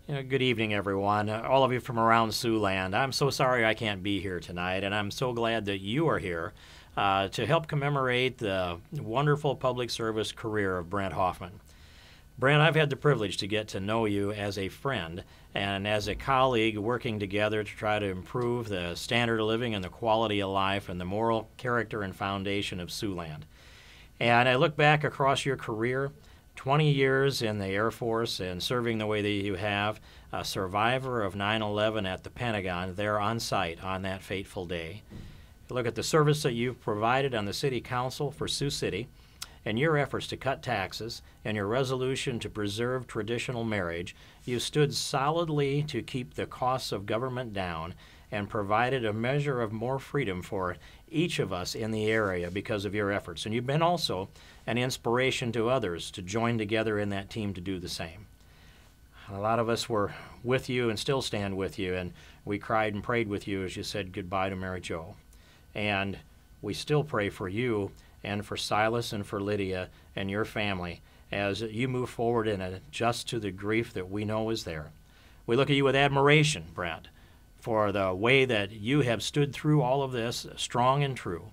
Good evening, everyone. All of you from around Siouxland. I'm so sorry I can't be here tonight, and I'm so glad that you are here to help commemorate the wonderful public service career of Brent Hoffman. Brent, I've had the privilege to get to know you as a friend and as a colleague working together to try to improve the standard of living and the quality of life and the moral character and foundation of Siouxland. And I look back across your career, 20 years in the Air Force and serving the way that you have, a survivor of 9/11 at the Pentagon there on site on that fateful day. You look at the service that you've provided on the City Council for Sioux City and your efforts to cut taxes and your resolution to preserve traditional marriage. You stood solidly to keep the costs of government down and provided a measure of more freedom for each of us in the area because of your efforts. And you've been also an inspiration to others to join together in that team to do the same. A lot of us were with you and still stand with you, and we cried and prayed with you as you said goodbye to Mary Jo. And we still pray for you and for Silas and for Lydia and your family as you move forward and adjust to the grief that we know is there. We look at you with admiration, Brent, for the way that you have stood through all of this strong and true,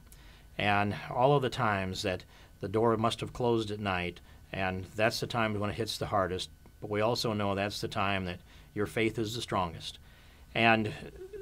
and all of the times that the door must have closed at night, and that's the time when it hits the hardest, but we also know that's the time that your faith is the strongest. And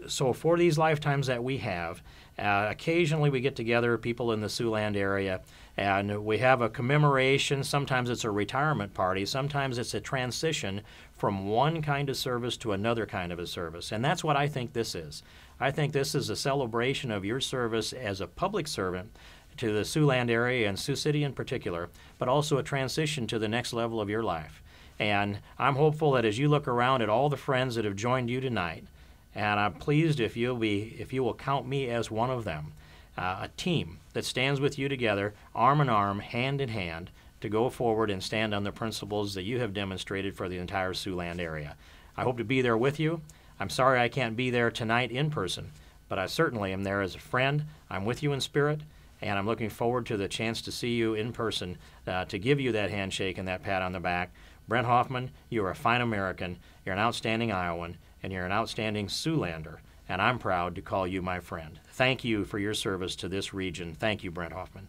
so for these lifetimes that we have, occasionally we get together, people in the Siouxland area, and we have a commemoration. Sometimes it's a retirement party. Sometimes it's a transition from one kind of service to another kind of a service. And that's what I think this is. I think this is a celebration of your service as a public servant to the Siouxland area and Sioux City in particular, but also a transition to the next level of your life. And I'm hopeful that as you look around at all the friends that have joined you tonight, and I'm pleased if you will count me as one of them, a team that stands with you together, arm in arm, hand in hand, to go forward and stand on the principles that you have demonstrated for the entire Siouxland area. I hope to be there with you. I'm sorry I can't be there tonight in person, but I certainly am there as a friend. I'm with you in spirit, and I'm looking forward to the chance to see you in person to give you that handshake and that pat on the back. Brent Hoffman, you are a fine American, you're an outstanding Iowan, and you're an outstanding Siouxlander, and I'm proud to call you my friend. Thank you for your service to this region. Thank you, Brent Hoffman.